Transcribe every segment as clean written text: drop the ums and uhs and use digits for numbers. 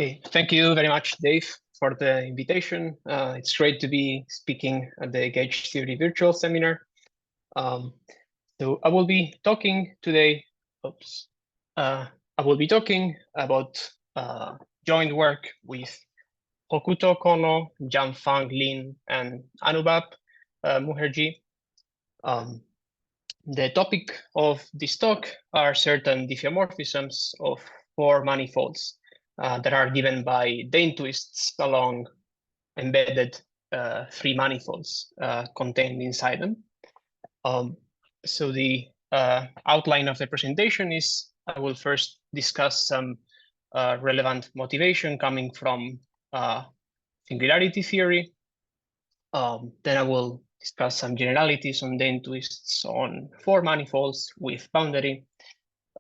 Okay, thank you very much, Dave, for the invitation. It's great to be speaking at the Gauge Theory virtual seminar. So I will be talking today. I will be talking about joint work with Hokuto Kono, Jianfang Lin, and Anubhav Mukherjee. The topic of this talk are certain diffeomorphisms of four manifolds that are given by Dehn twists along embedded free manifolds contained inside them. So the outline of the presentation is I will first discuss some relevant motivation coming from singularity theory. Then I will discuss some generalities on Dehn twists on four manifolds with boundary.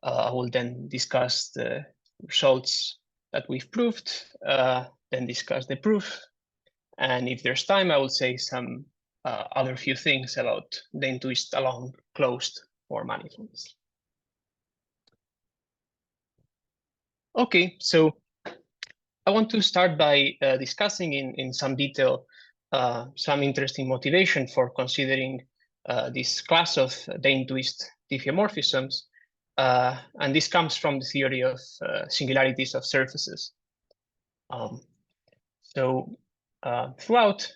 I will then discuss the results that we've proved, then discuss the proof. And if there's time, I will say some other few things about Dehn twist along closed four manifolds. Okay, so I want to start by discussing in some detail some interesting motivation for considering this class of Dehn twist diffeomorphisms. And this comes from the theory of singularities of surfaces. Throughout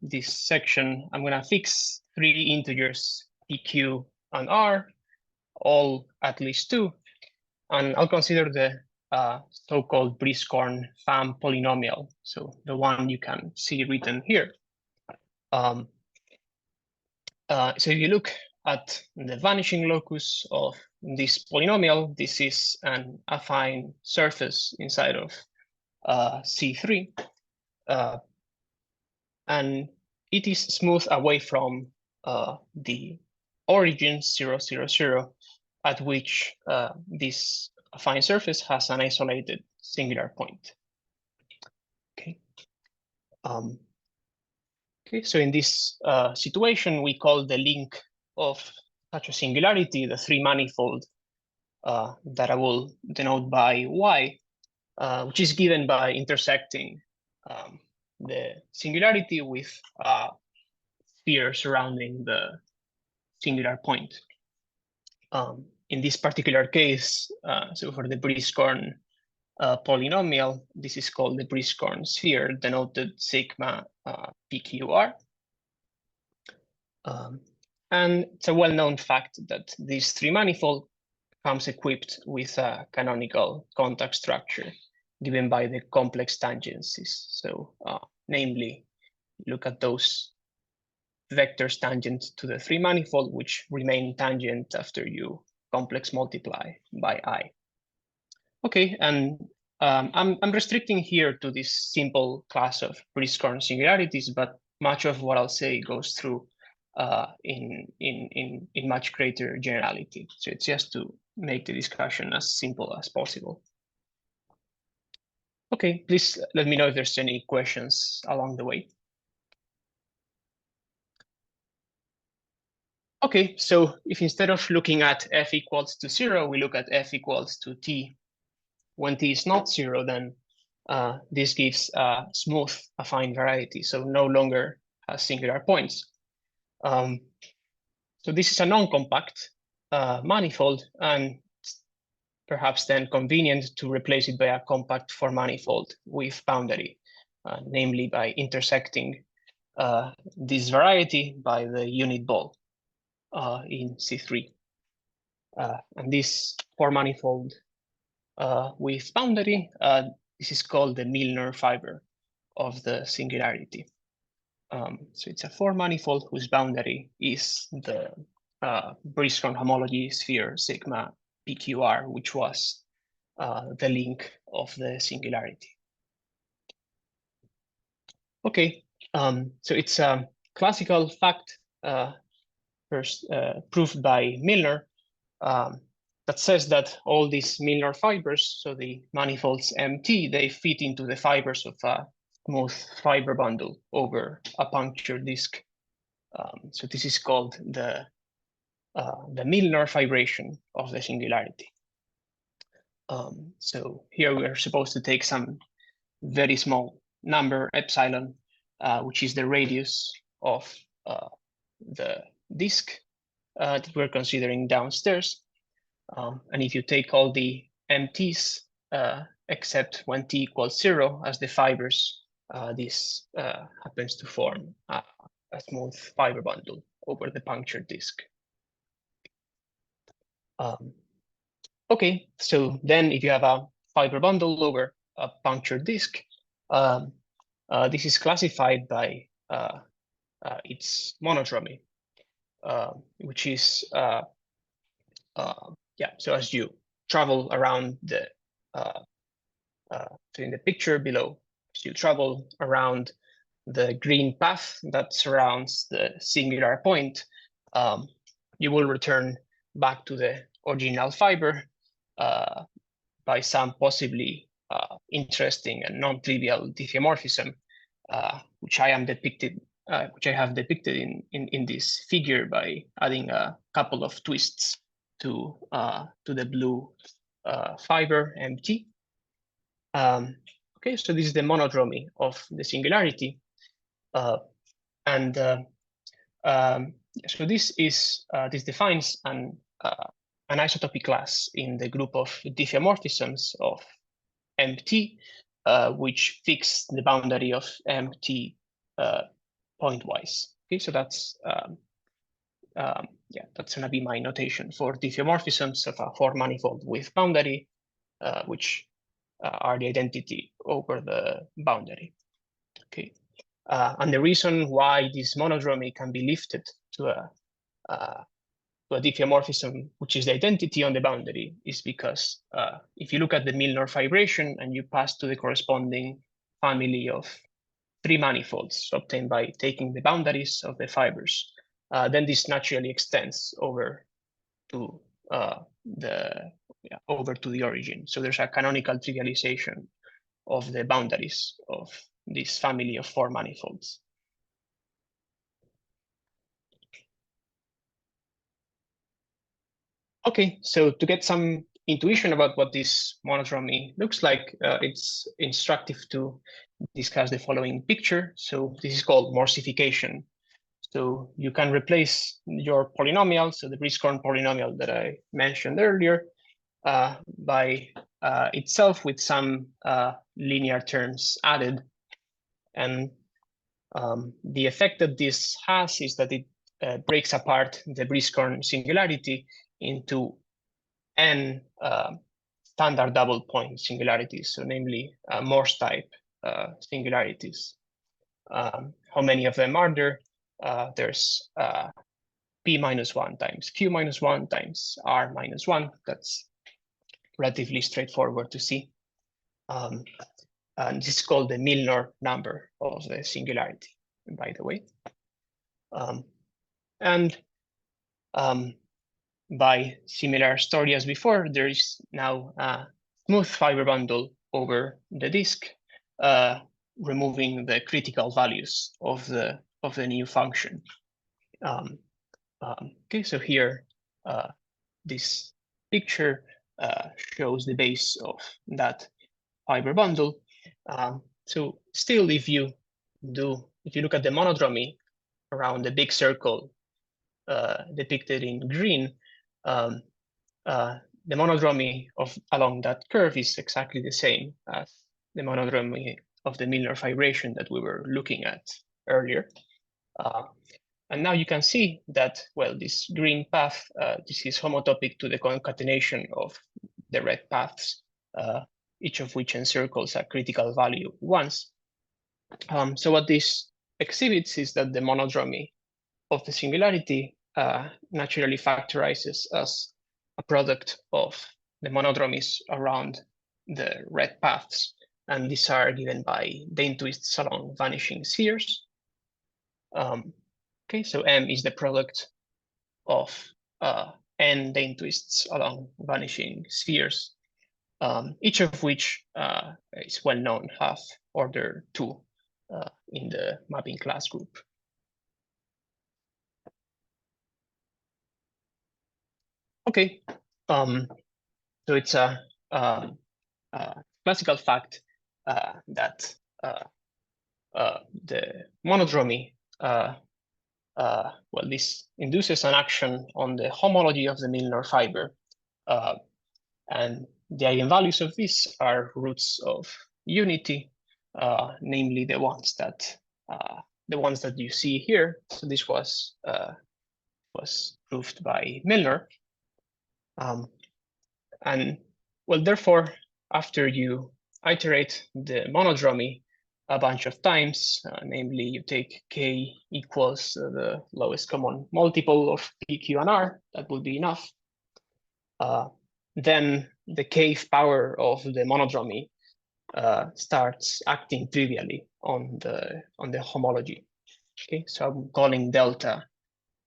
this section, I'm going to fix three integers, pq and r, all at least two, and I'll consider the so-called Brieskorn-Pham polynomial, so the one you can see written here. So if you look at the vanishing locus of this polynomial, this is an affine surface inside of C3. And it is smooth away from the origin 0, 0, 0, at which this affine surface has an isolated singular point. Okay. Okay. So in this situation, we call the link of such a singularity the three manifold that I will denote by y, which is given by intersecting the singularity with a sphere surrounding the singular point. In this particular case, so for the Brieskorn polynomial, this is called the Brieskorn sphere, denoted sigma pqr. And it's a well-known fact that this three manifold comes equipped with a canonical contact structure given by the complex tangencies. So namely, look at those vectors tangent to the three manifold, which remain tangent after you complex multiply by I. Okay, and I'm restricting here to this simple class of Brieskorn singularities, but much of what I'll say goes through in much greater generality. So it's just to make the discussion as simple as possible. Okay, please let me know if there's any questions along the way. Okay, so if instead of looking at f equals to 0, we look at f equals to t, when t is not 0, then this gives a smooth affine variety, so no longer has singular points. So this is a non-compact manifold, and perhaps then convenient to replace it by a compact four manifold with boundary, namely by intersecting this variety by the unit ball in C3. And this four manifold with boundary, this is called the Milnor fiber of the singularity. So it's a four manifold whose boundary is the Brieskorn homology sphere sigma pqr, which was the link of the singularity. Okay, so it's a classical fact first proved by Milnor that says that all these Milnor fibers, so the manifolds MT, they fit into the fibers of a smooth fiber bundle over a puncture disk. So this is called the Milnor fibration of the singularity. So here we are supposed to take some very small number, epsilon, which is the radius of the disk that we're considering downstairs. And if you take all the MTs except when t equals 0 as the fibers, this happens to form a smooth fiber bundle over the punctured disk. Okay, so then if you have a fiber bundle over a punctured disk, this is classified by its monodromy, which is yeah. So as you travel around the so in the picture below, as you travel around the green path that surrounds the singular point, you will return back to the original fiber by some possibly interesting and non-trivial diffeomorphism, which I have depicted in this figure by adding a couple of twists to the blue fiber MT. Okay, so this is the monodromy of the singularity, so this defines an isotopic class in the group of diffeomorphisms of MT, which fix the boundary of MT pointwise. Okay, so that's yeah, that's gonna be my notation for diffeomorphisms of a four manifold with boundary, which are the identity over the boundary. Okay, and the reason why this monodromy can be lifted to a diffeomorphism, which is the identity on the boundary, is because if you look at the Milnor fibration and you pass to the corresponding family of three manifolds obtained by taking the boundaries of the fibers, then this naturally extends over to the origin. So there's a canonical trivialization of the boundaries of this family of four manifolds. Okay, so to get some intuition about what this monodromy looks like, it's instructive to discuss the following picture. So this is called morsification. So you can replace your polynomial, so the Brieskorn polynomial that I mentioned earlier, by itself with some linear terms added. And the effect that this has is that it breaks apart the Brieskorn singularity into n standard double point singularities, so namely Morse type singularities. How many of them are there? There's p minus 1 times q minus 1 times r minus 1. That's relatively straightforward to see. And this is called the Milnor number of the singularity, by the way. By similar story as before, there is now a smooth fiber bundle over the disk, removing the critical values of the new function. Okay, so here this picture shows the base of that fiber bundle. So still, if you look at the monodromy around the big circle depicted in green, the monodromy along that curve is exactly the same as the monodromy of the Milnor fibration that we were looking at earlier. And now you can see that, well, this green path, this is homotopic to the concatenation of the red paths, each of which encircles a critical value once. So what this exhibits is that the monodromy of the singularity naturally factorizes as a product of the monodromies around the red paths. And these are given by Dehn twists along vanishing spheres. Okay, so M is the product of n Dehn twists along vanishing spheres, each of which is well known, have order 2 in the mapping class group. Okay, so it's a classical fact that the monodromy, well, this induces an action on the homology of the Milnor fiber. And the eigenvalues of this are roots of unity, namely the ones that you see here. So this was proved by Milnor. And well, therefore, after you iterate the monodromy a bunch of times, namely you take k equals the lowest common multiple of p, q, and r, that would be enough. Then the kth power of the monodromy starts acting trivially on the homology. Okay, so I'm calling delta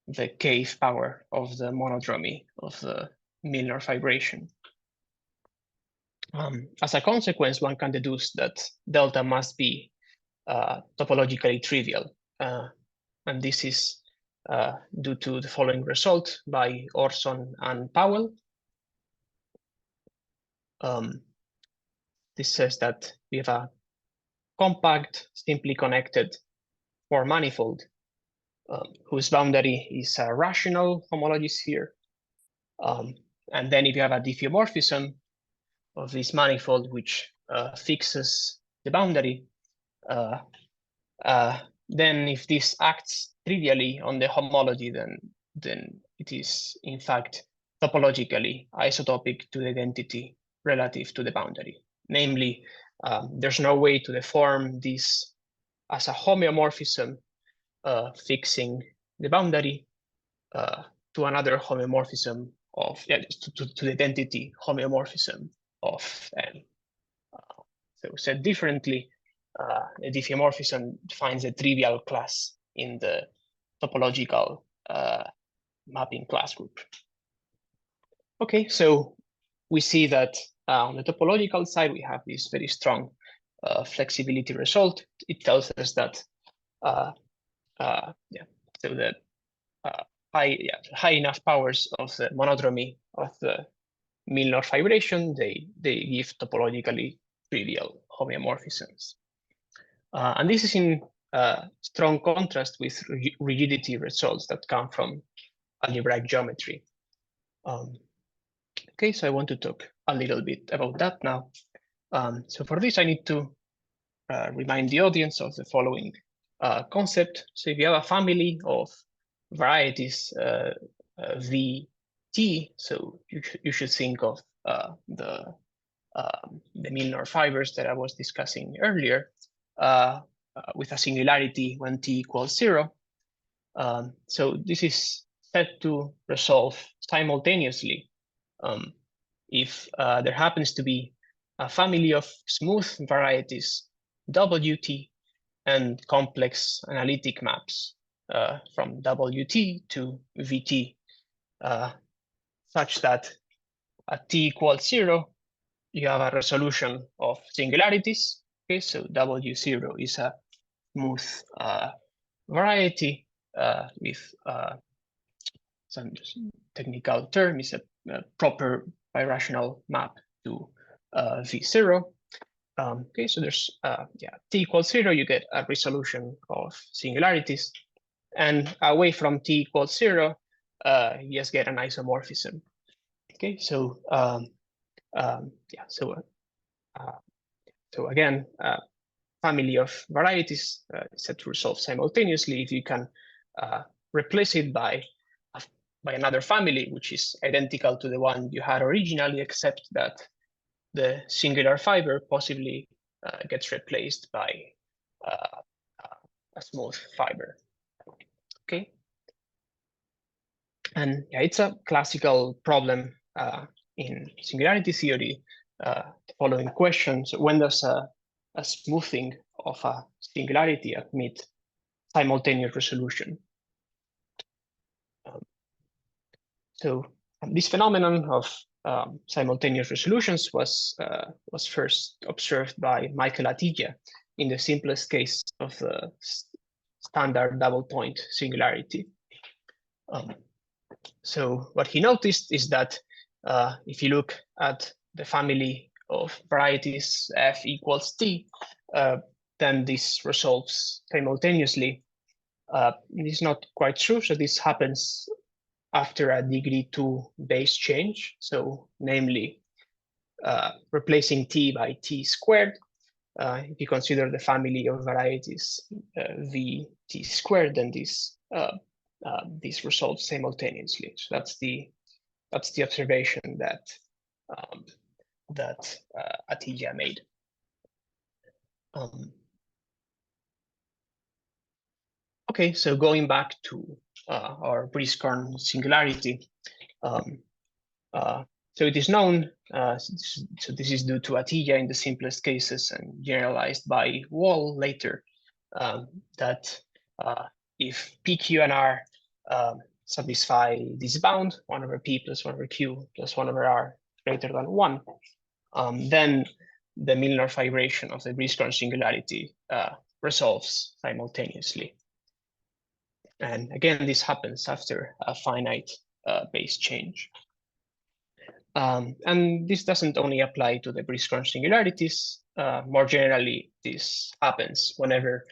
the kth power of the monodromy of the Milnor fibration. As a consequence, one can deduce that delta must be topologically trivial. And this is due to the following result by Orson and Powell. This says that we have a compact, simply connected four manifold whose boundary is a rational homology sphere. And then if you have a diffeomorphism of this manifold which fixes the boundary, then if this acts trivially on the homology, then it is in fact topologically isotopic to the identity relative to the boundary. Namely, there's no way to deform this as a homeomorphism fixing the boundary to another homeomorphism of, to the identity homeomorphism of n. So said differently, a diffeomorphism defines a trivial class in the topological mapping class group. Okay, so we see that on the topological side, we have this very strong flexibility result. It tells us that so the high enough powers of the monodromy of the Milnor fibration, they give topologically trivial homeomorphisms. And this is in strong contrast with rigidity results that come from algebraic geometry. Okay, so I want to talk a little bit about that now. So for this, I need to remind the audience of the following concept. So if you have a family of varieties VT, so you should think of the Milnor fibers that I was discussing earlier with a singularity when t equals 0. So this is set to resolve simultaneously if there happens to be a family of smooth varieties WT and complex analytic maps from WT to VT such that at t equals 0, you have a resolution of singularities. Okay, so W0 is a smooth variety with some technical term is a proper birational map to V0. Okay, so there's t equals 0, you get a resolution of singularities, and away from t equals 0, you just get an isomorphism. Okay, so so again, family of varieties set to resolve simultaneously if you can replace it by another family, which is identical to the one you had originally, except that the singular fiber possibly gets replaced by a smooth fiber. Okay, and it's a classical problem in singularity theory. The following questions: when does a smoothing of a singularity admit simultaneous resolution? So this phenomenon of simultaneous resolutions was first observed by Michael Atiyah in the simplest case of the standard double point singularity. So what he noticed is that if you look at the family of varieties f equals t, then this resolves simultaneously. This is not quite true. So this happens after a degree 2 base change. So namely, replacing t by t squared. If you consider the family of varieties v t squared, then this resolves simultaneously. So that's the observation that Atiyah made. Okay, so going back to our Brice-Kern singularity, so it is known, so this is due to Atiyah in the simplest cases and generalized by Wall later, that if P, Q, and R satisfy this bound, 1 over P plus 1 over Q plus 1 over R greater than 1, then the Milnor fibration of the Brice-Kern singularity resolves simultaneously. And again, this happens after a finite base change. And this doesn't only apply to the Brice-Kern singularities. More generally, this happens whenever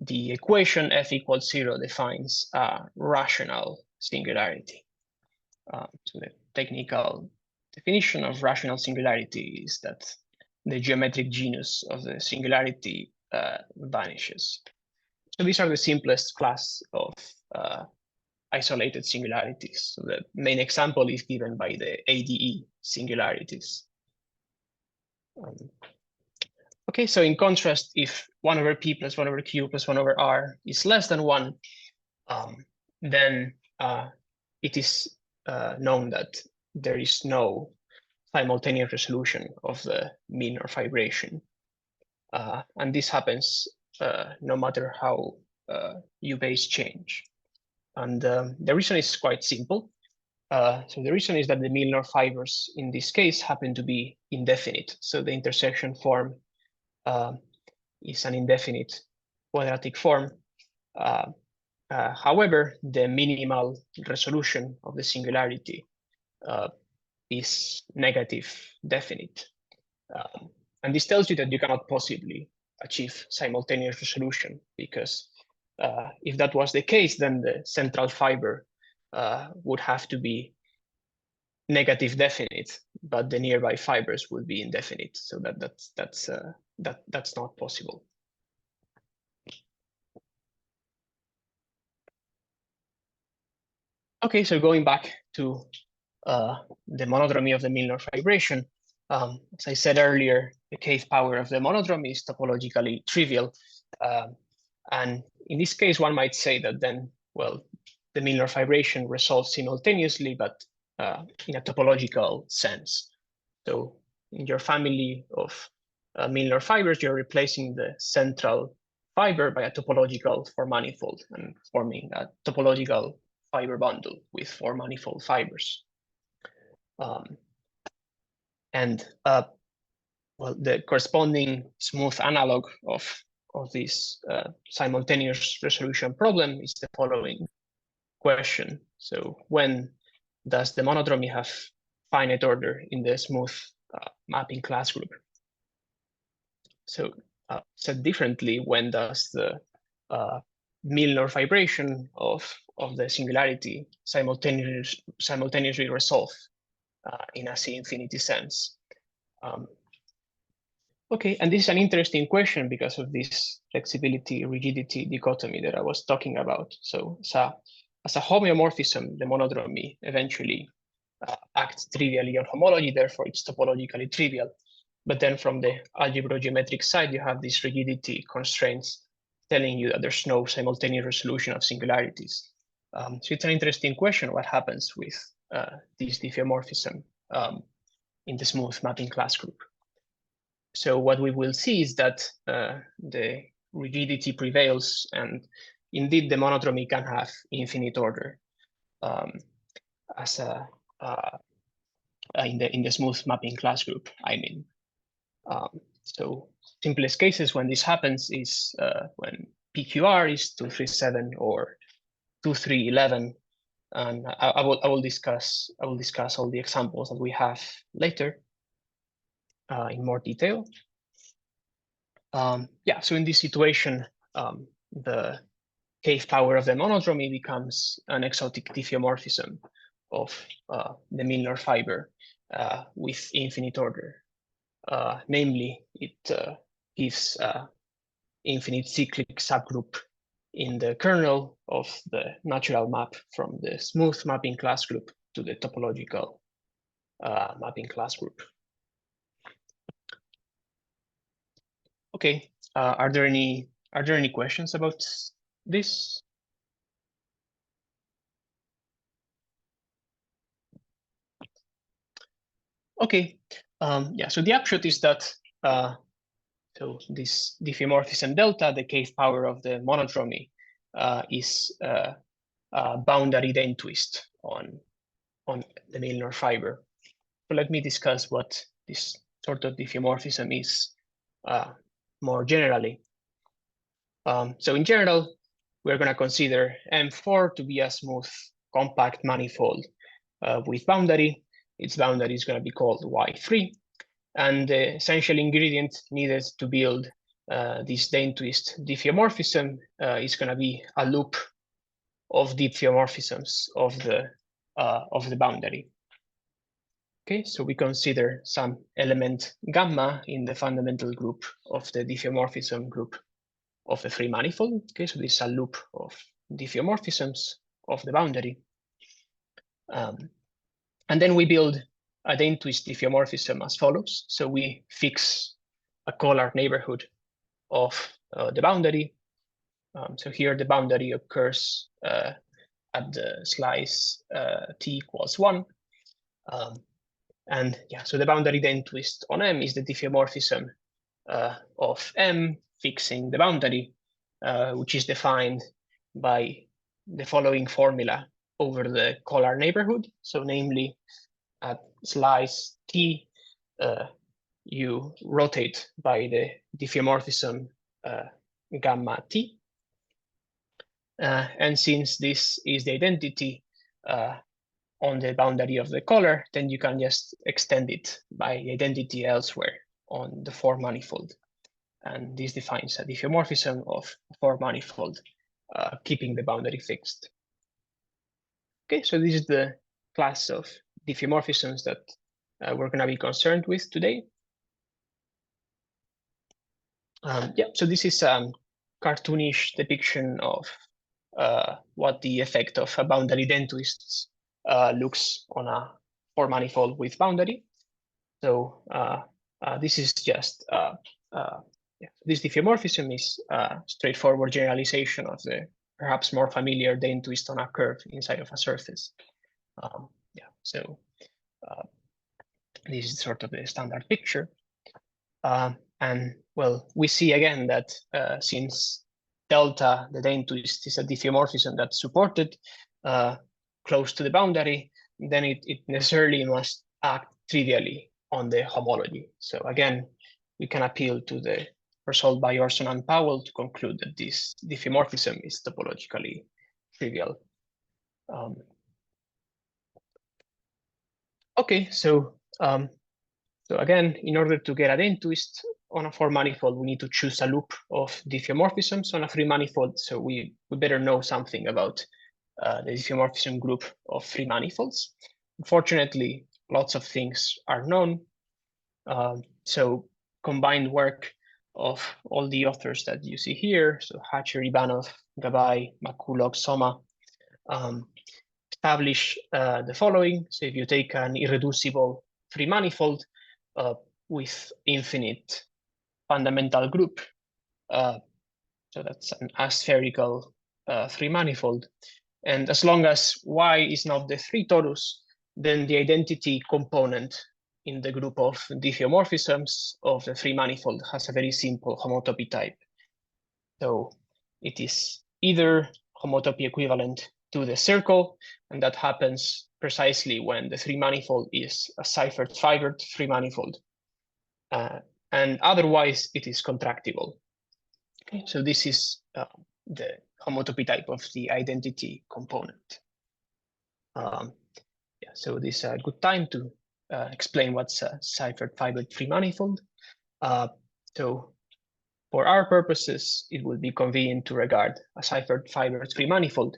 the equation f equals 0 defines a rational singularity. So the technical definition of rational singularity is that the geometric genus of the singularity vanishes. So these are the simplest class of isolated singularities. So the main example is given by the ADE singularities. Okay, so in contrast, if 1 over P plus 1 over Q plus 1 over R is less than 1, then it is known that there is no simultaneous resolution of the Milnor fibration. And this happens no matter how U base change. And the reason is quite simple. So the reason is that the Milnor fibers in this case happen to be indefinite. So the intersection form is an indefinite quadratic form. However, the minimal resolution of the singularity is negative definite. And this tells you that you cannot possibly achieve simultaneous resolution, because if that was the case, then the central fiber would have to be negative definite, but the nearby fibers would be indefinite. So that's not possible. Okay, so going back to the monodromy of the Milnor fibration, as I said earlier, the kth power of the monodromy is topologically trivial. And in this case, one might say that then, well, the Milnor fibration resolves simultaneously, but in a topological sense. So in your family of Milnor fibers, you're replacing the central fiber by a topological 4-manifold and forming a topological fiber bundle with 4-manifold fibers. Well, the corresponding smooth analog of this simultaneous resolution problem is the following question. So when does the monodromy have finite order in the smooth mapping class group? So said differently, when does the Milnor fibration of the singularity simultaneously resolve in a C-infinity sense? Okay, and this is an interesting question because of this flexibility-rigidity dichotomy that I was talking about. So as a homeomorphism, the monodromy eventually acts trivially on homology, therefore it's topologically trivial. But then from the algebrogeometric side, you have these rigidity constraints telling you that there's no simultaneous resolution of singularities. So it's an interesting question, what happens with this diffeomorphism in the smooth mapping class group. So what we will see is that the rigidity prevails, and indeed the monodromy can have infinite order as a in the smooth mapping class group, I mean. So simplest cases when this happens is when PQR is 237 or 2311, and I will discuss all the examples that we have later in more detail. Yeah, so in this situation, the cave power of the monodromy becomes an exotic diffeomorphism of the Milnor fiber with infinite order. Namely, it gives infinite cyclic subgroup in the kernel of the natural map from the smooth mapping class group to the topological mapping class group. Okay, are there any questions about this? Okay, yeah, so the upshot is that so this diffeomorphism delta, the cave power of the monodromy, is a boundary Dehn twist on the Milnor fiber. So let me discuss what this sort of diffeomorphism is more generally. So in general, we're going to consider M4 to be a smooth, compact manifold with boundary. Its boundary is going to be called Y3. And the essential ingredient needed to build this Dehn twist diffeomorphism is going to be a loop of diffeomorphisms of the boundary. Okay, so we consider some element gamma in the fundamental group of the diffeomorphism group of the free manifold. Okay, so this is a loop of diffeomorphisms of the boundary. And then we build a Dehn twist diffeomorphism as follows. So we fix a Collar neighborhood of the boundary. So here the boundary occurs at the slice t equals 1. And yeah, so the boundary Dehn twist on M is the diffeomorphism of M fixing the boundary, which is defined by the following formula over the Collar neighborhood. So namely, at slice t, you rotate by the diffeomorphism gamma t. And since this is the identity on the boundary of the Collar, then you can just extend it by the identity elsewhere on the 4 manifold. And this defines a diffeomorphism of 4 manifold, keeping the boundary fixed. Okay, so this is the class of diffeomorphisms that we're going to be concerned with today. Yeah, so this is a cartoonish depiction of what the effect of a boundary Dehn twists looks on a 4 manifold with boundary. So this is just this diffeomorphism is a straightforward generalization of the perhaps more familiar Dehn twist on a curve inside of a surface. Yeah, so this is sort of the standard picture. And well, we see again that since delta, the Dehn twist, is a diffeomorphism that's supported close to the boundary, then it necessarily must act trivially on the homology. So again, we can appeal to the result by Orson and Powell to conclude that this diffeomorphism is topologically trivial. Okay, so again, in order to get a Dehn twist on a 4 manifold, we need to choose a loop of diffeomorphisms on a 3 manifold. So we better know something about the diffeomorphism group of 3 manifolds. Unfortunately, lots of things are known. So combined work of all the authors that you see here, so Hatcher, Ivanov, Gabay, McCulloch, Soma, establish the following. So if you take an irreducible 3 manifold with infinite fundamental group, so that's an aspherical 3 manifold, and as long as Y is not the 3 torus, then the identity component in the group of diffeomorphisms of the 3 manifold has a very simple homotopy type. So it is either homotopy equivalent to the circle, and that happens precisely when the 3 manifold is a Seifert-fibered 3 manifold, and otherwise it is contractible. Okay, so this is the homotopy type of the identity component. Yeah, so this is a good time to explain what's a Seifert-fibered free manifold. So for our purposes, it would be convenient to regard a Seifert-fibered free manifold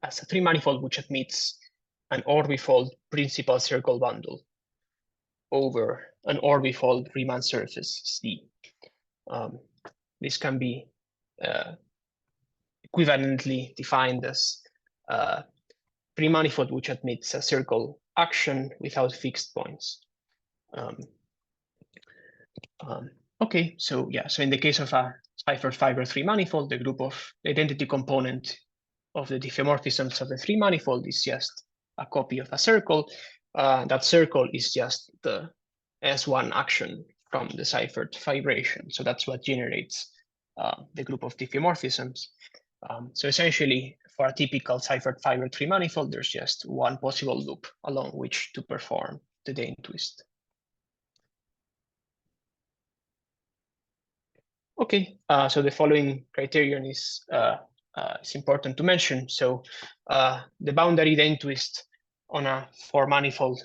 as a free manifold which admits an orbifold principal circle bundle over an orbifold Riemann surface C. This can be equivalently defined as free manifold which admits a circle action without fixed points. Okay, so yeah, so in the case of a Seifert-fibered free manifold, the group of identity component of the diffeomorphisms of the free manifold is just a copy of a circle. That circle is just the S1 action from the Seifert fibration. So that's what generates the group of diffeomorphisms. So essentially, for a typical Seifert-fibered free manifold, there's just one possible loop along which to perform the Dehn twist. Okay, so the following criterion is important to mention. So the boundary Dehn twist on a four manifold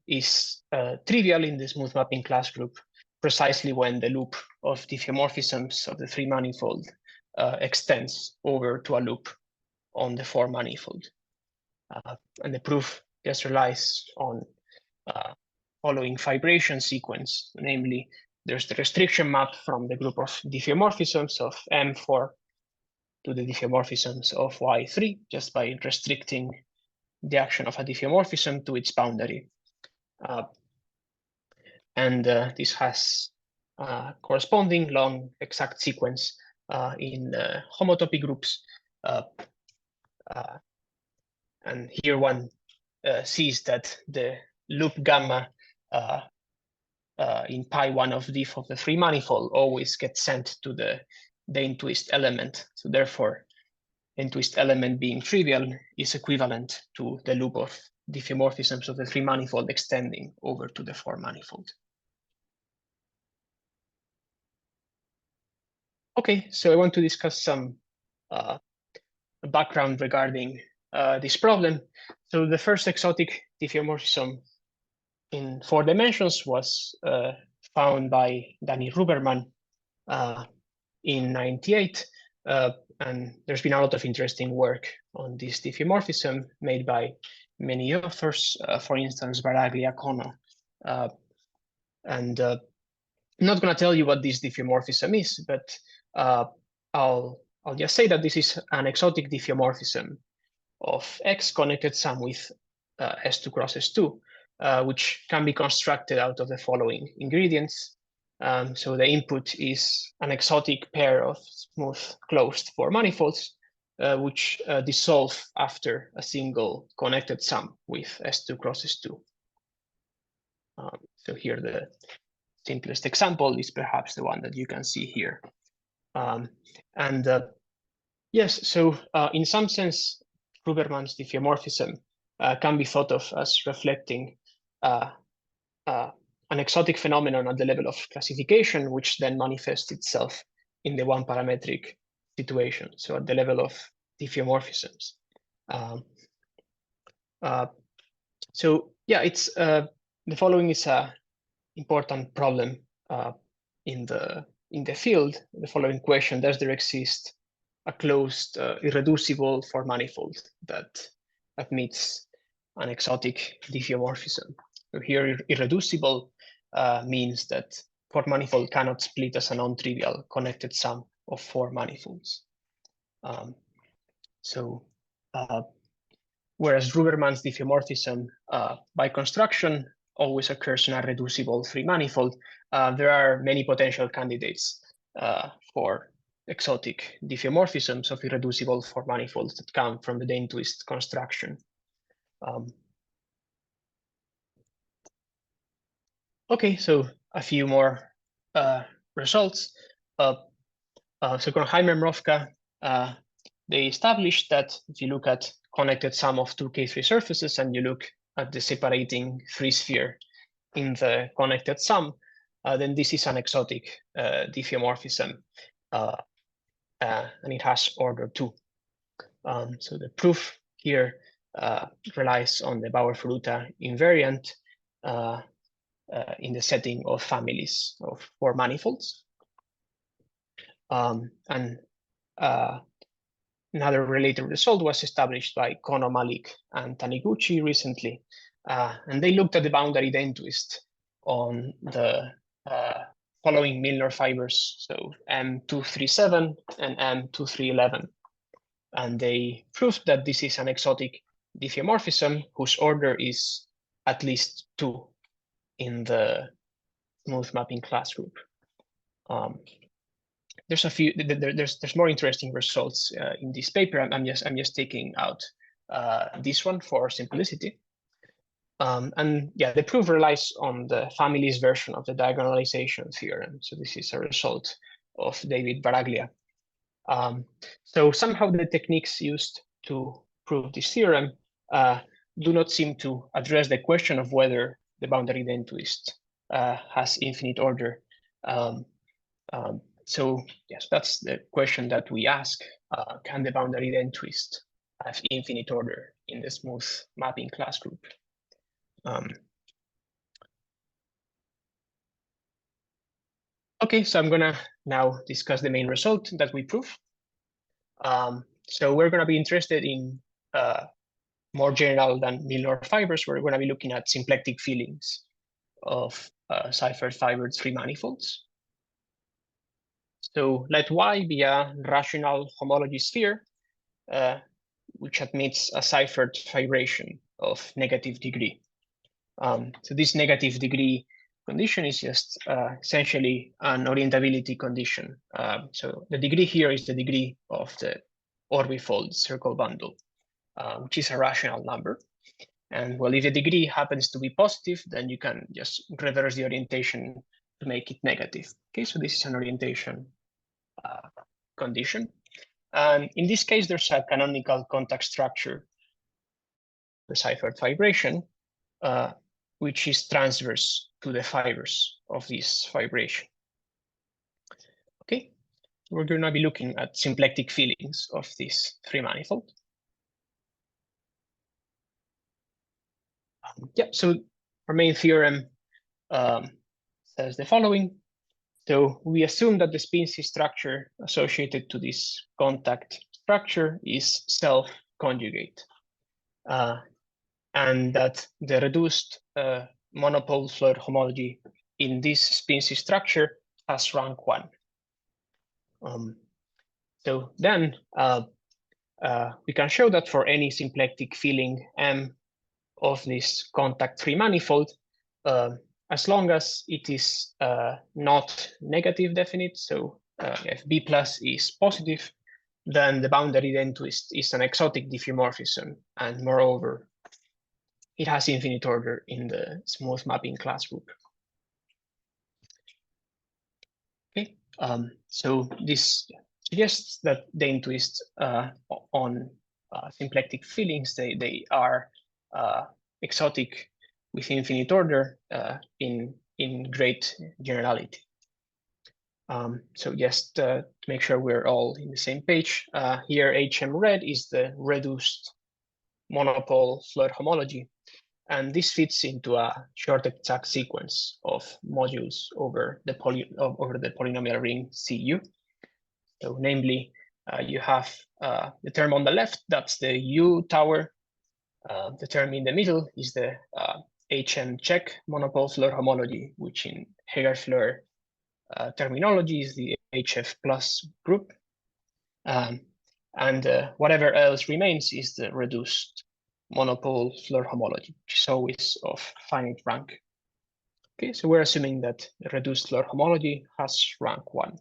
is trivial in the smooth mapping class group precisely when the loop of diffeomorphisms of the three manifold extends over to a loop on the four manifold. And the proof just relies on following fibration sequence, namely there's the restriction map from the group of diffeomorphisms of M4 to the diffeomorphisms of Y3 just by restricting the action of a diffeomorphism to its boundary. And this has corresponding long exact sequence in homotopy groups. And here one sees that the loop gamma in pi1 of diff of the free manifold always gets sent to the Dehn twist element. So therefore, Dehn twist element being trivial is equivalent to the loop of diffeomorphisms of the free manifold extending over to the four manifold. Okay, so I want to discuss some background regarding this problem. So the first exotic diffeomorphism in 4 dimensions was found by Danny Ruberman in '98, and there's been a lot of interesting work on this diffeomorphism made by many authors, for instance, Baraglia, Kono. And I'm not going to tell you what this diffeomorphism is, but I'll just say that this is an exotic diffeomorphism of X connected sum with S2 cross S2, which can be constructed out of the following ingredients. So the input is an exotic pair of smooth closed four manifolds, which dissolve after a single connected sum with S2 cross S2. So here the simplest example is perhaps the one that you can see here. Yes, so in some sense, Ruberman's diffeomorphism can be thought of as reflecting an exotic phenomenon at the level of classification, which then manifests itself in the one parametric situation. So at the level of diffeomorphisms. So yeah, it's the following is a important problem in the field. The following question: does there exist a closed irreducible four manifold that admits an exotic diffeomorphism? So here, irreducible means that four manifold cannot split as a non-trivial connected sum of four manifolds. Whereas Ruberman's diffeomorphism by construction always occurs in a reducible free manifold, there are many potential candidates for exotic diffeomorphisms of irreducible four manifolds that come from the Dehn twist construction. Okay, so a few more results. So Kronheimer and Mrowka, they established that if you look at connected sum of two K3 surfaces and you look at the separating free sphere in the connected sum, then this is an exotic diffeomorphism, and it has order 2. So the proof here relies on the Bauer-Furuta invariant in the setting of families of 4 manifolds. And another related result was established by Kono, Malik, and Taniguchi recently. And they looked at the boundary Dehn twist on the following Milnor fibers, so M237 and M2311. And they proved that this is an exotic diffeomorphism whose order is at least 2 in the smooth mapping class group. There's a few. There's more interesting results in this paper. I'm just taking out this one for simplicity. And yeah, the proof relies on the family's version of the diagonalization theorem. So this is a result of David Baraglia. So somehow the techniques used to prove this theorem do not seem to address the question of whether the boundary Dehn twist has infinite order. So yes, that's the question that we ask. Can the boundary Dehn twist have infinite order in the smooth mapping class group? Okay, so I'm gonna now discuss the main result that we prove. So we're gonna be interested in more general than Milnor fibers. We're gonna be looking at symplectic fillings of Seifert-fibered 3 manifolds. So let Y be a rational homology sphere, which admits a Seifert fibration of negative degree. So this negative degree condition is just essentially an orientability condition. So the degree here is the degree of the orbifold circle bundle, which is a rational number. And well, if the degree happens to be positive, then you can just reverse the orientation to make it negative. Okay, so this is an orientation condition. And in this case, there's a canonical contact structure, the Seifert fibration, which is transverse to the fibers of this fibration. Okay, we're going to be looking at symplectic fillings of this 3 manifold. Yeah, so our main theorem says the following. So we assume that the spin-C structure associated to this contact structure is self-conjugate, and that the reduced monopole Floer homology in this spin-C structure has rank 1. So then we can show that for any symplectic filling M of this contact 3 manifold, as long as it is not negative definite, so if B plus is positive, then the boundary Dehn twist is an exotic diffeomorphism, and moreover, it has infinite order in the smooth mapping class group. Okay, so this suggests that Dehn twists on symplectic fillings, they are exotic with infinite order in great generality. So just to make sure we're all in the same page, here HM red is the reduced monopole Floer homology, and this fits into a short exact sequence of modules over the polynomial ring CU. So namely, you have the term on the left, that's the U tower. The term in the middle is the HM check monopole Floer homology, which in Heger-Floer terminology is the HF plus group. And whatever else remains is the reduced monopole Floer homology, which is always of finite rank. Okay, so we're assuming that the reduced Floer homology has rank 1.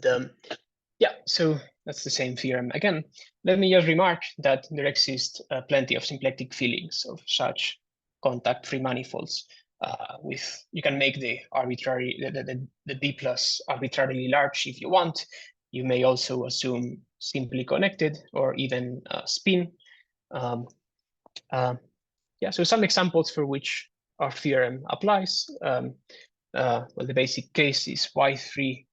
And yeah, so that's the same theorem again. Let me just remark that there exist plenty of symplectic fillings of such contact-free manifolds. You can make the arbitrary the B plus arbitrarily large if you want. You may also assume simply connected or even spin. Yeah, so some examples for which our theorem applies. Well, the basic case is Y3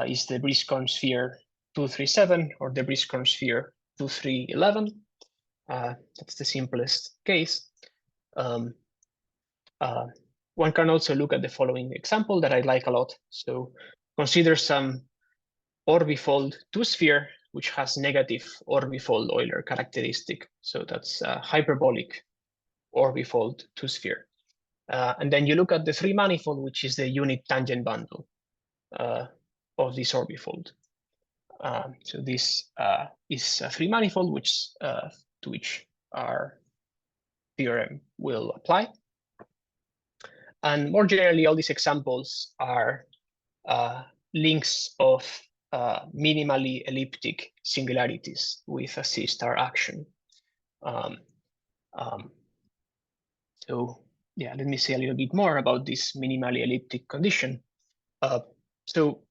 is the Briscoe sphere 237 or the Briskron sphere 2311. That's the simplest case. One can also look at the following example that I like a lot. So consider some orbifold two-sphere, which has negative orbifold Euler characteristic. So that's a hyperbolic orbifold two-sphere. And then you look at the three manifold, which is the unit tangent bundle of this orbifold. So this is a three manifold, which to which our theorem will apply. And more generally, all these examples are links of minimally elliptic singularities with a C-star action. So yeah, let me say a little bit more about this minimally elliptic condition. So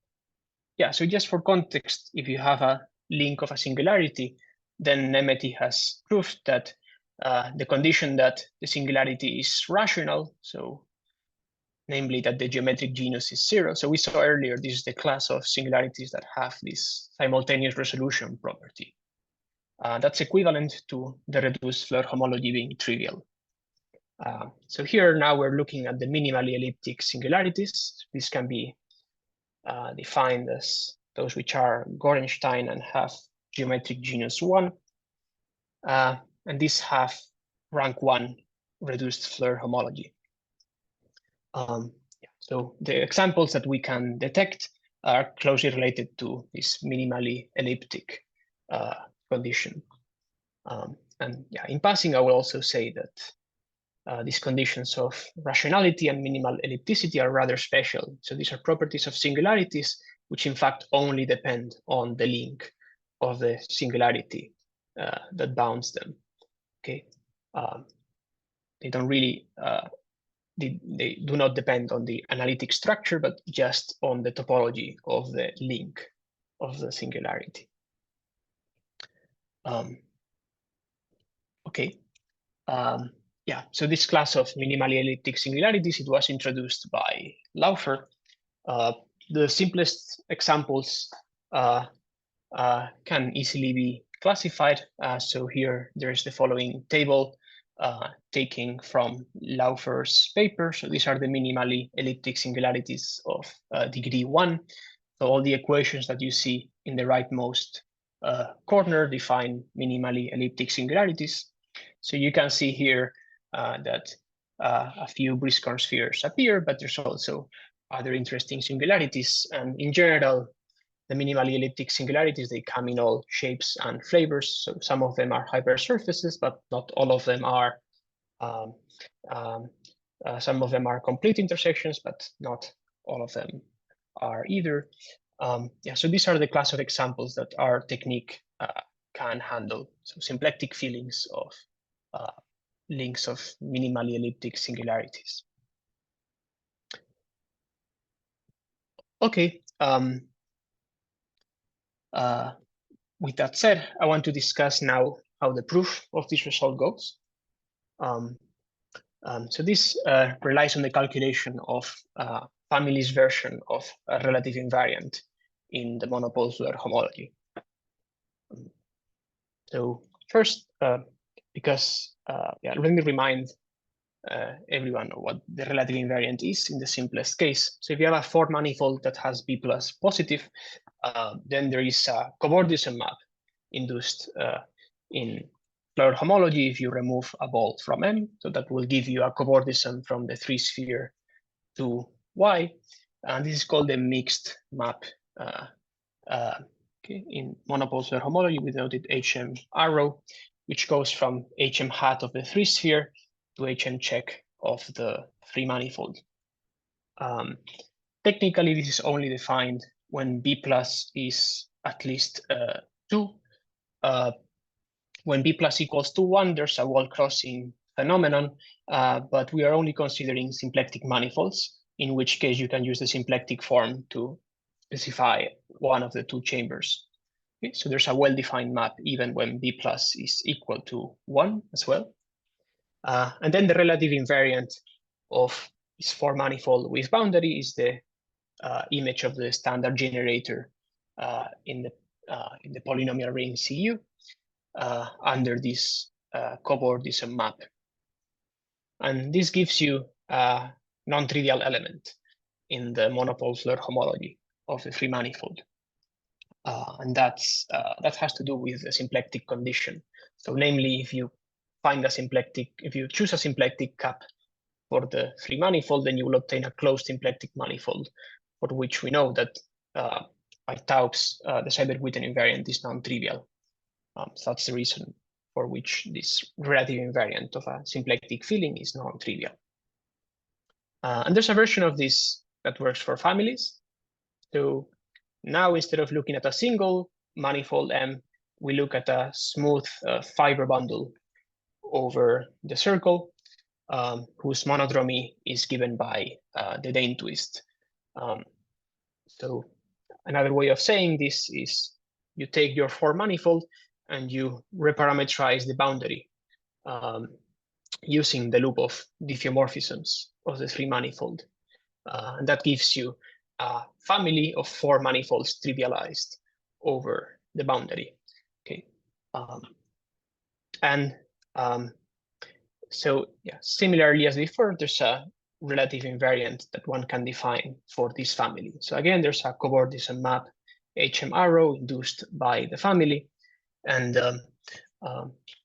just for context, if you have a link of a singularity, then Nemeti has proved that the condition that the singularity is rational, so namely that the geometric genus is 0. So we saw earlier, this is the class of singularities that have this simultaneous resolution property. That's equivalent to the reduced Floer homology being trivial. So here now we're looking at the minimally elliptic singularities. This can be defined as those which are Gorenstein and have geometric genus 1. And these have rank 1 reduced Floer homology. So the examples that we can detect are closely related to this minimally elliptic condition. And yeah, in passing, I will also say that these conditions of rationality and minimal ellipticity are rather special. So these are properties of singularities, which in fact only depend on the link of the singularity that bounds them. Okay, they don't really they do not depend on the analytic structure, but just on the topology of the link of the singularity. Yeah, so this class of minimally elliptic singularities, it was introduced by Laufer. The simplest examples can easily be classified. So here there's the following table taking from Laufer's paper. So these are the minimally elliptic singularities of degree 1. So all the equations that you see in the rightmost corner define minimally elliptic singularities. So you can see here that a few Briskron spheres appear, but there's also other interesting singularities. And in general, the minimally elliptic singularities, they come in all shapes and flavors. So some of them are hypersurfaces, but not all of them are. Some of them are complete intersections, but not all of them are either. Yeah, so these are the class of examples that our technique can handle. So symplectic fillings of links of minimally elliptic singularities. Okay. With that said, I want to discuss now how the proof of this result goes. So this relies on the calculation of family's version of a relative invariant in the monopole Floer homology. So first, because let me remind everyone what the relative invariant is in the simplest case. So if you have a 4 manifold that has B plus positive, then there is a cobordism map induced in Floer homology if you remove a bolt from M. So that will give you a cobordism from the 3 sphere to Y. And this is called the mixed map in monopole Floer homology. We denoted HM arrow, which goes from HM hat of the 3 sphere to HM check of the 3 manifold. Technically, this is only defined when B plus is at least 2. When B plus equals to 1, there's a wall crossing phenomenon, but we are only considering symplectic manifolds, in which case you can use the symplectic form to specify one of the 2 chambers. Okay, so there's a well-defined map even when B plus is equal to 1 as well. And then the relative invariant of this 4 manifold with boundary is the image of the standard generator in the in the polynomial ring Cu under this cobordism map. And this gives you a non-trivial element in the monopole Floer homology of the free manifold. And that has to do with the symplectic condition. So namely, if you choose a symplectic cap for the free manifold, then you will obtain a closed symplectic manifold, for which we know that by Taubes, the Seifert-Witten invariant is non-trivial. So that's the reason for which this relative invariant of a symplectic filling is non-trivial. And there's a version of this that works for families. So now, instead of looking at a single manifold M, we look at a smooth fiber bundle over the circle, whose monodromy is given by the Dehn twist. So another way of saying this is you take your 4 manifold and you reparameterize the boundary using the loop of diffeomorphisms of the 3 manifold. And that gives you a family of 4 manifolds trivialized over the boundary. Okay. So yeah, similarly as before, there's a relative invariant that one can define for this family. So again, there's a cobordism map HM arrow induced by the family, and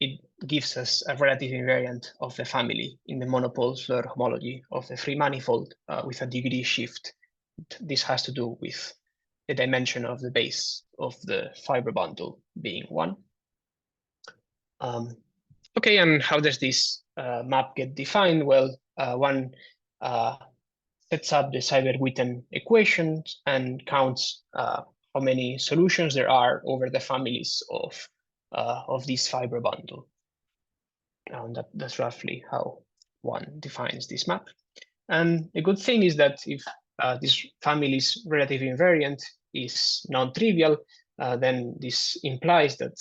it gives us a relative invariant of the family in the monopole Floer homology of the free manifold with a degree shift. This has to do with the dimension of the base of the fiber bundle being 1. Okay, and how does this map get defined? Well, one sets up the Seifert-Witten equations and counts how many solutions there are over the families of this fiber bundle. And that's roughly how one defines this map. And the good thing is that if this family's relative invariant is non-trivial, then this implies that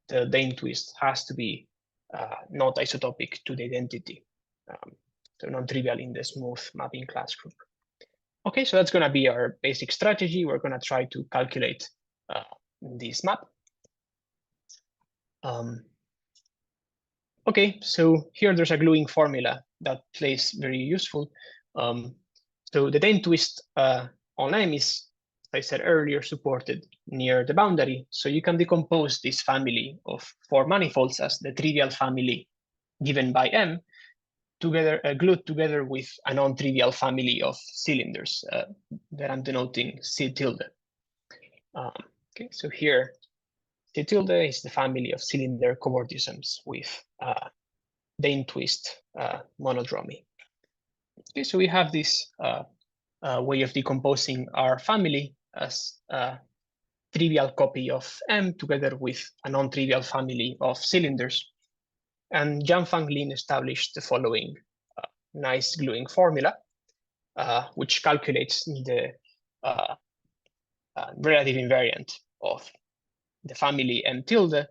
the Dehn twist has to be not isotopic to the identity. So non-trivial in the smooth mapping class group. Okay, so that's going to be our basic strategy. We're going to try to calculate this map. Okay, so here there's a gluing formula that plays very useful. So the Dehn twist on M is, as I said earlier, supported near the boundary. So you can decompose this family of 4 manifolds as the trivial family given by M, together glued together with a non-trivial family of cylinders that I'm denoting C tilde. Okay, so here C tilde is the family of cylinder cobordisms with Dehn twist monodromy. Okay, so we have this way of decomposing our family as a trivial copy of M together with a non-trivial family of cylinders. And Jianfang Lin established the following nice gluing formula, which calculates the relative invariant of the family M tilde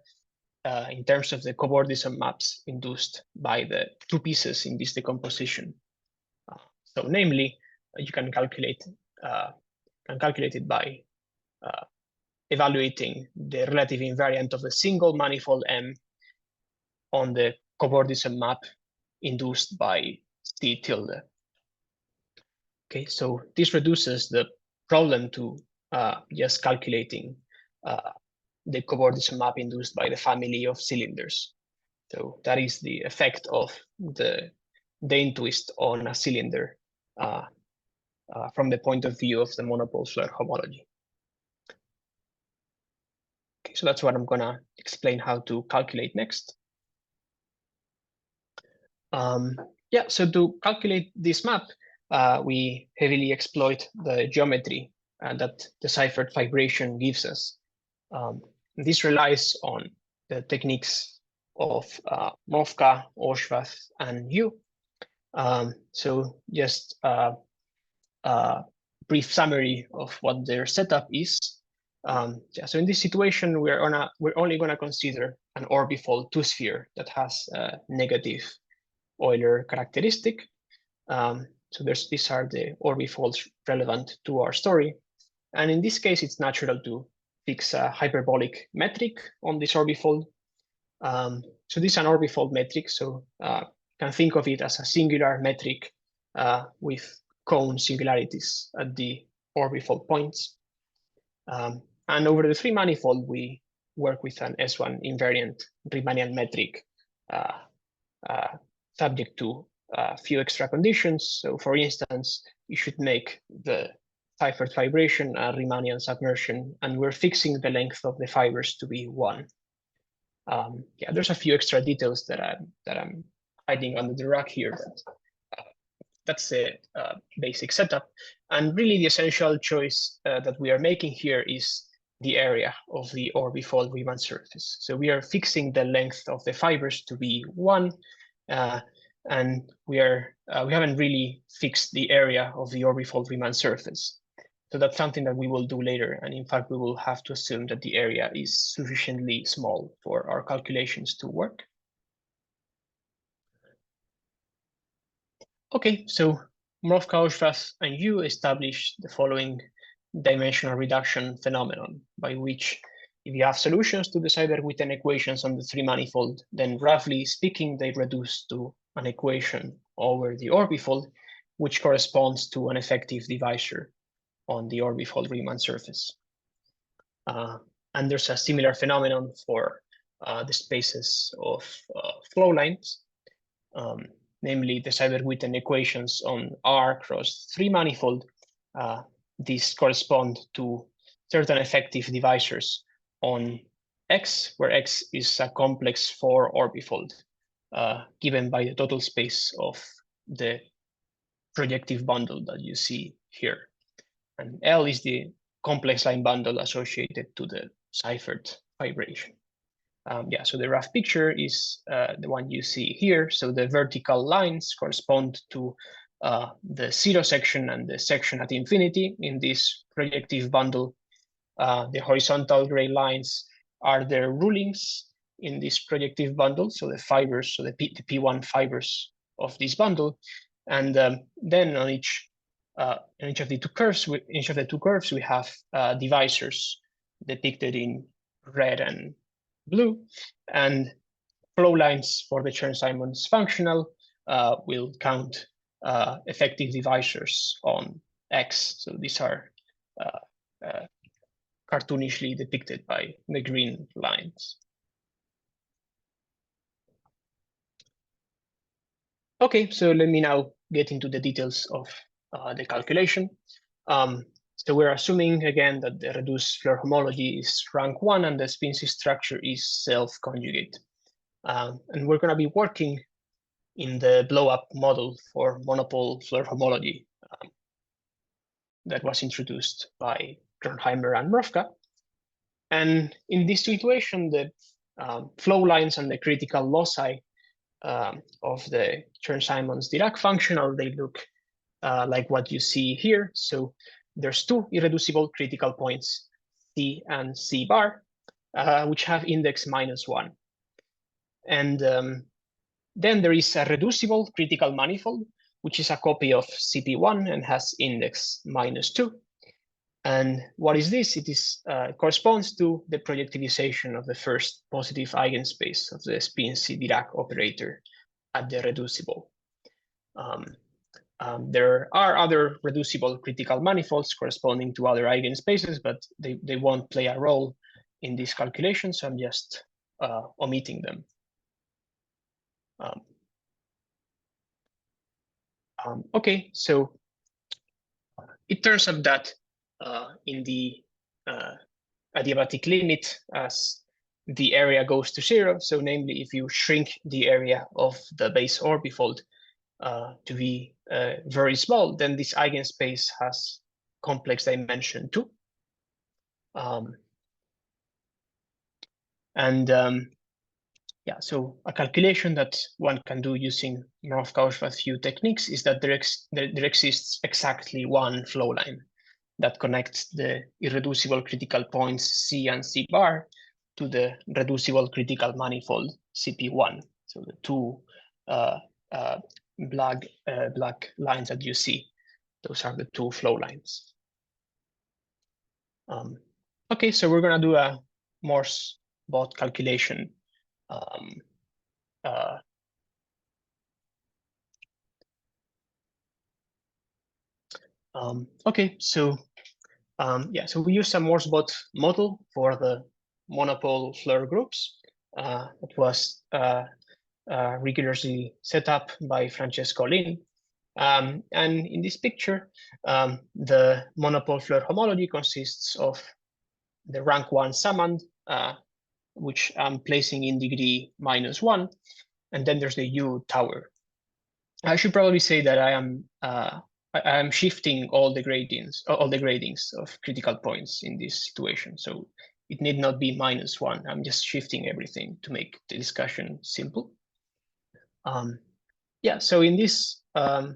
in terms of the cobordism maps induced by the 2 pieces in this decomposition. So namely, you can calculate it by evaluating the relative invariant of a single manifold M on the cobordism map induced by C tilde. Okay, so this reduces the problem to just calculating the cobordism map induced by the family of cylinders. So that is the effect of the Dehn twist on a cylinder from the point of view of the monopole Floer homology. Okay, so that's what I'm gonna explain how to calculate next. Yeah, so to calculate this map, we heavily exploit the geometry that the Seifert fibration gives us. This relies on the techniques of Mofka, Oshvath, and Yu. So just a brief summary of what their setup is. Yeah, so in this situation, we're only going to consider an orbifold 2-sphere that has a negative Euler characteristic. So these are the orbifolds relevant to our story. And in this case, it's natural to fix a hyperbolic metric on this orbifold. So this is an orbifold metric, so can think of it as a singular metric with cone singularities at the orbifold points. And over the three manifold, we work with an S1 invariant Riemannian metric subject to a few extra conditions. So for instance, you should make the Seifert vibration a Riemannian submersion, and we're fixing the length of the fibers to be 1. Yeah, there's a few extra details that I'm hiding under the rug here, but that's the basic setup. And really the essential choice that we are making here is the area of the orbifold Riemann surface. So we are fixing the length of the fibers to be 1, and we haven't really fixed the area of the orbifold Riemann surface. So that's something that we will do later. And in fact, we will have to assume that the area is sufficiently small for our calculations to work. Okay, so Mrówka-Ośwad and you established the following dimensional reduction phenomenon, by which if you have solutions to the Seifert-Witten equations on the three manifold, then roughly speaking, they reduce to an equation over the orbifold, which corresponds to an effective divisor on the orbifold Riemann surface. And there's a similar phenomenon for the spaces of flow lines, namely the Seifert-Witten equations on R cross three manifold. These correspond to certain effective divisors on X, where X is a complex 4 orbifold given by the total space of the projective bundle that you see here. And L is the complex line bundle associated to the Seifert vibration. Yeah, so the rough picture is the one you see here. So the vertical lines correspond to the 0 section and the section at infinity in this projective bundle. The horizontal gray lines are the rulings in this projective bundle, so the fibers, so the P1 fibers of this bundle. And then on each of the two curves, we have divisors depicted in red and blue, and flow lines for the Chern-Simons functional will count effective divisors on X. So these are cartoonishly depicted by the green lines. Okay, so let me now get into the details of the calculation. So we're assuming again that the reduced Floer homology is rank 1 and the spin-C structure is self-conjugate. And we're going to be working in the blow-up model for monopole Floer homology that was introduced by Kronheimer and Mrówka. And in this situation, the flow lines and the critical loci of the Chern-Simons Dirac functional, they look like what you see here. So there's two irreducible critical points, C and C bar, which have index -1. And then there is a reducible critical manifold, which is a copy of CP1 and has index -2. And what is this? It is corresponds to the projectivization of the first positive eigenspace of the spin-C Dirac operator at the reducible. There are other reducible critical manifolds corresponding to other eigenspaces, but they won't play a role in this calculation, so I'm just omitting them. Okay, so it turns out that in the adiabatic limit, as the area goes to 0, so namely if you shrink the area of the base orbifold to be very small, then this eigenspace has complex dimension 2. Yeah, so a calculation that one can do using Mrówka-Ośwad few techniques is that there exists exactly one flow line that connects the irreducible critical points C and C bar to the reducible critical manifold CP1. So the two black lines that you see, those are the two flow lines. Okay, so we're gonna do a Morse bot calculation. Okay, so so we use a Morse bot model for the monopole Floer groups. It was rigorously set up by Francesco Lin. And in this picture, the monopole Floer homology consists of the rank 1 summand, which I'm placing in degree -1, and then there's the U tower. I should probably say that I am shifting all the gradings of critical points in this situation. So it need not be -1. I'm just shifting everything to make the discussion simple. So in this, so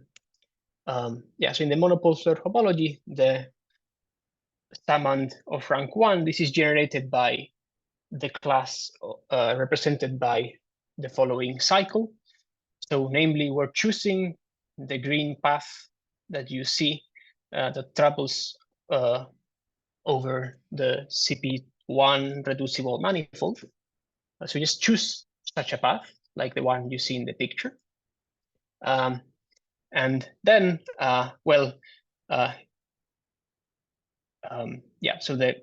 in the monopole Floer homology, the summand of rank 1, this is generated by the class represented by the following cycle. So namely, we're choosing the green path that you see that travels over the CP1 reducible manifold. So just choose such a path, like the one you see in the picture. And then, so the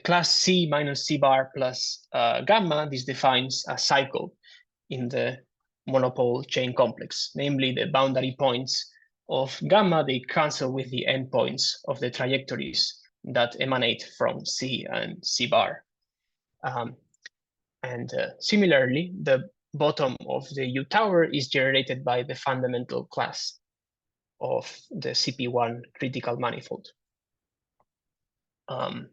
class C minus C bar plus gamma, this defines a cycle in the monopole chain complex, namely the boundary points of gamma, they cancel with the endpoints of the trajectories that emanate from C and C bar. Similarly, the bottom of the U tower is generated by the fundamental class of the CP1 critical manifold. So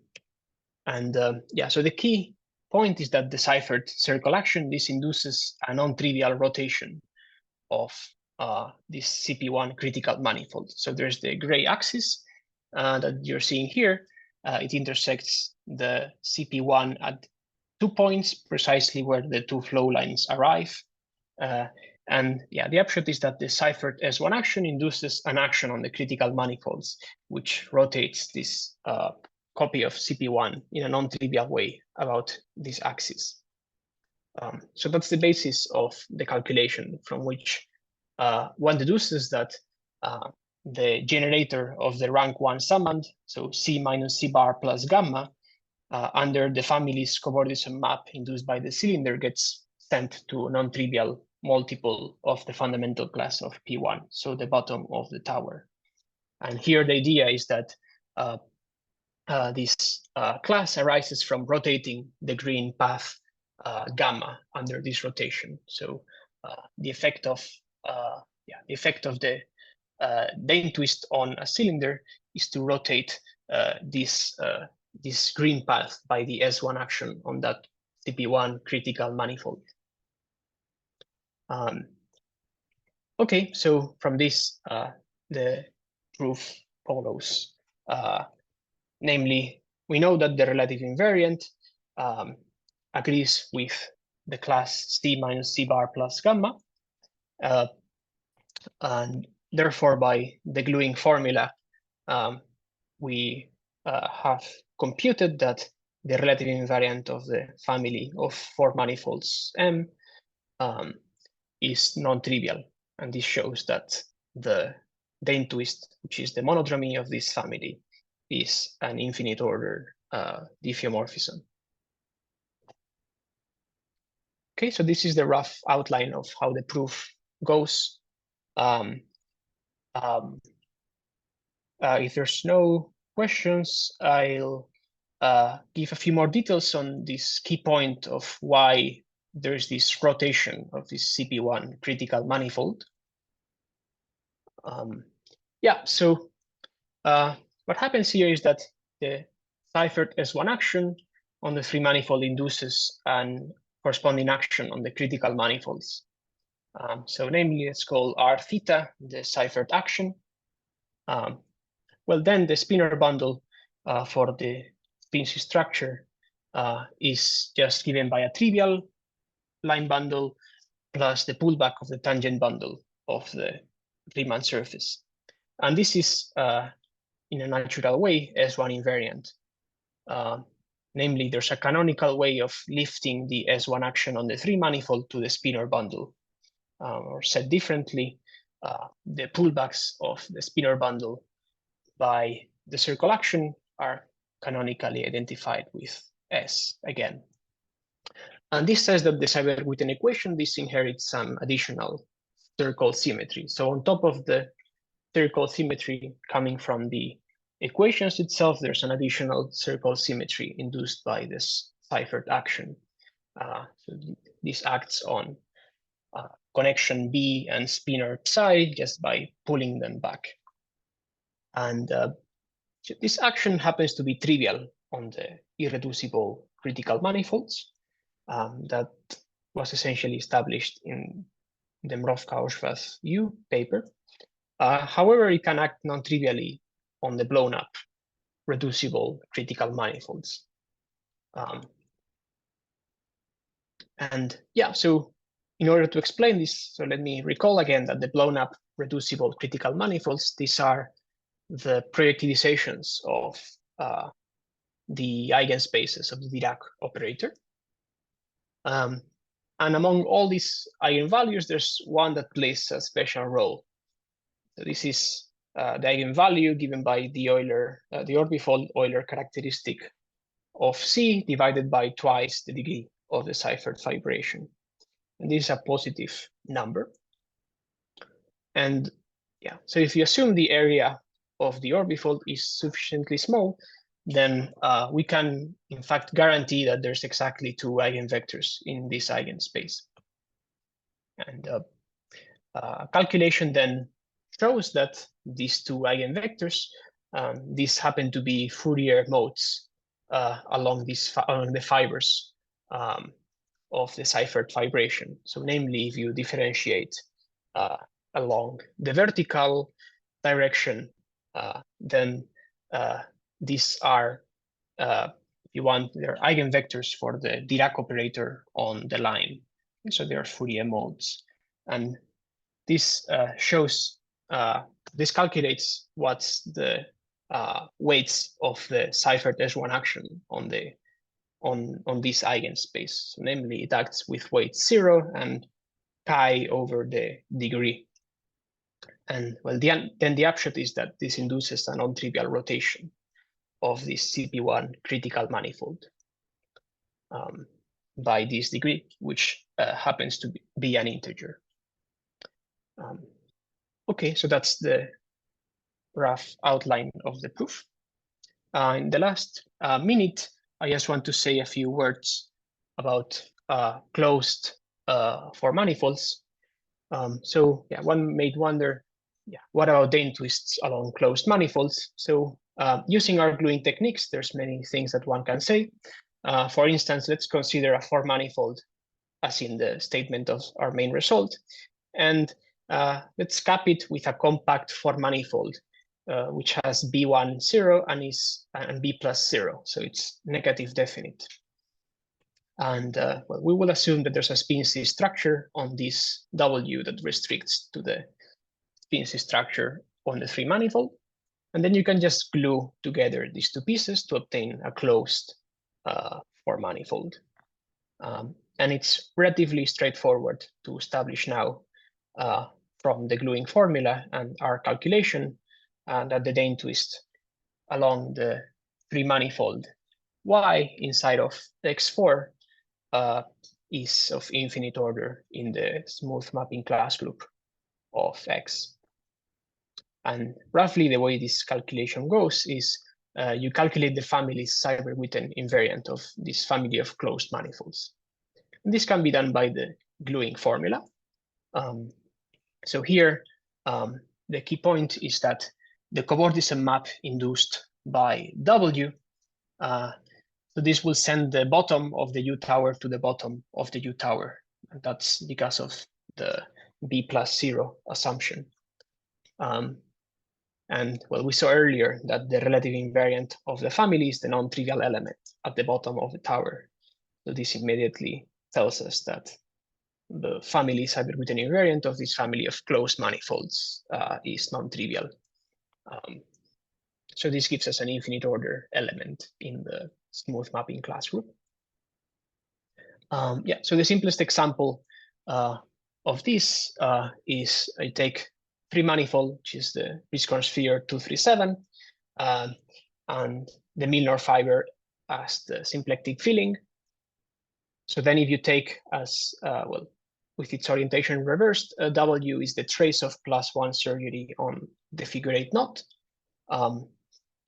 the key point is that the Seifert circle action, this induces a non-trivial rotation of this CP1 critical manifold. So there's the gray axis that you're seeing here. It intersects the CP1 at 2 points, precisely where the two flow lines arrive. The upshot is that the Seifert S1 action induces an action on the critical manifolds, which rotates this copy of CP1 in a non-trivial way about this axis. So that's the basis of the calculation, from which one deduces that the generator of the rank 1 summand, so C minus C bar plus gamma, under the family's cobordism map induced by the cylinder, gets sent to a non-trivial multiple of the fundamental class of P1, so the bottom of the tower. And here the idea is that this class arises from rotating the green path gamma under this rotation. So the effect of the Dehn twist on a cylinder is to rotate this green path by the S1 action on that CP1 critical manifold. Okay, so from this, the proof follows. Namely, we know that the relative invariant agrees with the class C minus C bar plus gamma. And therefore, by the gluing formula, we have computed that the relative invariant of the family of 4 manifolds M is non-trivial. And this shows that the Dehn twist, which is the monodromy of this family, is an infinite order diffeomorphism. Okay, so this is the rough outline of how the proof goes. If there's no questions, I'll give a few more details on this key point of why there's this rotation of this CP1 critical manifold. So what happens here is that the Seifert S1 action on the free manifold induces an corresponding action on the critical manifolds. So namely, it's called R theta, the Seifert action. Then the spinor bundle for the spin-C structure is just given by a trivial line bundle plus the pullback of the tangent bundle of the Riemann surface. And this is, in a natural way, S1 invariant. Namely, there's a canonical way of lifting the S1 action on the 3 manifold to the spinor bundle. Or said differently, the pullbacks of the spinor bundle by the circle action are canonically identified with S again. And this says that the Seifert-Witten equation disinherits some additional circle symmetry. So on top of the circle symmetry coming from the equations itself, there's an additional circle symmetry induced by this Seifert action. So this acts on connection B and spinor psi just by pulling them back. And this action happens to be trivial on the irreducible critical manifolds that was essentially established in the Mrowka-Oshvath-Yu paper. However, it can act non-trivially on the blown up reducible critical manifolds. And yeah, so in order to explain this, so let me recall again that the blown up reducible critical manifolds, these are the projectivizations of the eigenspaces of the Dirac operator. And among all these eigenvalues, there's one that plays a special role. So this is the eigenvalue given by the Euler, the orbifold Euler characteristic of C divided by twice the degree of the Seifert fibration. And this is a positive number. And yeah, so if you assume the area of the orbifold is sufficiently small, then we can, in fact, guarantee that there's exactly 2 eigenvectors in this eigenspace. And calculation then shows that these 2 eigenvectors, these happen to be Fourier modes along the fibers of the Seifert fibration. So namely, if you differentiate along the vertical direction, then these are, if you want, they're eigenvectors for the Dirac operator on the line. So they are Fourier modes. And this shows, this calculates what's the weights of the Seifert S1 action on this eigenspace. So namely, it acts with weight 0 and chi over the degree. And well, then the upshot is that this induces a non-trivial rotation of this CP1 critical manifold by this degree, which happens to be an integer. Okay, so that's the rough outline of the proof. In the last minute, I just want to say a few words about closed for manifolds. So yeah, one may wonder, yeah, what about Dehn twists along closed manifolds? So using our gluing techniques, there's many things that one can say. For instance, let's consider a 4 manifold as in the statement of our main result. And let's cap it with a compact 4 manifold, which has B1 0 and B plus 0. So it's negative definite. And well, we will assume that there's a spin C structure on this W that restricts to the spin C structure on the 3 manifold. And then you can just glue together these 2 pieces to obtain a closed 4 manifold. And it's relatively straightforward to establish now from the gluing formula and our calculation that the Dehn twist along the 3 manifold Y inside of X4 is of infinite order in the smooth mapping class group of X. And roughly the way this calculation goes is you calculate the family's Seifert-Witten invariant of this family of closed manifolds. And this can be done by the gluing formula. So here, the key point is that the covordism map induced by W, so this will send the bottom of the U tower to the bottom of the U tower. And that's because of the B plus 0 assumption. And well, we saw earlier that the relative invariant of the family is the non-trivial element at the bottom of the tower. So this immediately tells us that the family Seifert-Witten invariant of this family of closed manifolds is non-trivial. So this gives us an infinite order element in the smooth mapping class group. Yeah, so the simplest example of this is I take free manifold, which is the Biscorn sphere 237, and the Milnor fiber as the symplectic filling. So then if you take as, well, with its orientation reversed, W is the trace of +1 surgery on the figure 8 knot.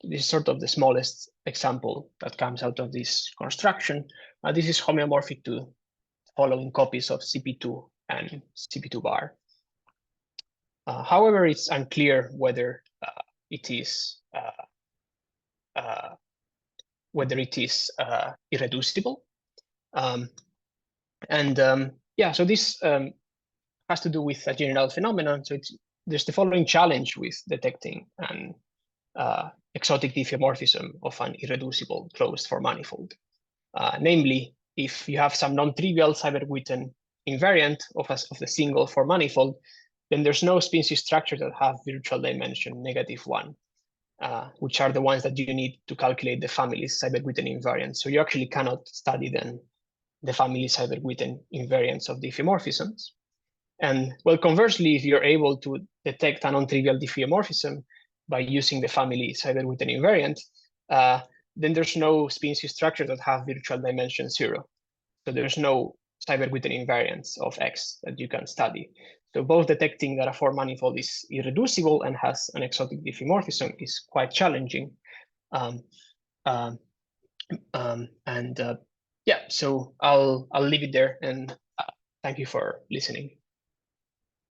This is sort of the smallest example that comes out of this construction. This is homeomorphic to following copies of CP2 and CP2 bar. However, it's unclear whether it is irreducible. Yeah, so this has to do with a general phenomenon. So there's the following challenge with detecting an exotic diffeomorphism of an irreducible closed form manifold. Namely, if you have some non-trivial Seifert-Witten invariant of the single form manifold, then there's no species structure that have virtual dimension -1, which are the ones that you need to calculate the family's Seifert-Witten invariant. So you actually cannot study then the family Seifert-Witten invariants of diffeomorphisms. And well, conversely, if you're able to detect a non-trivial diffeomorphism by using the family Seifert-Witten invariant, then there's no species structure that have virtual dimension 0. So there's no Seifert-Witten invariance of X that you can study. So both detecting that a form manifold is irreducible and has an exotic diffeomorphism is quite challenging. Yeah, so I'll leave it there, and thank you for listening.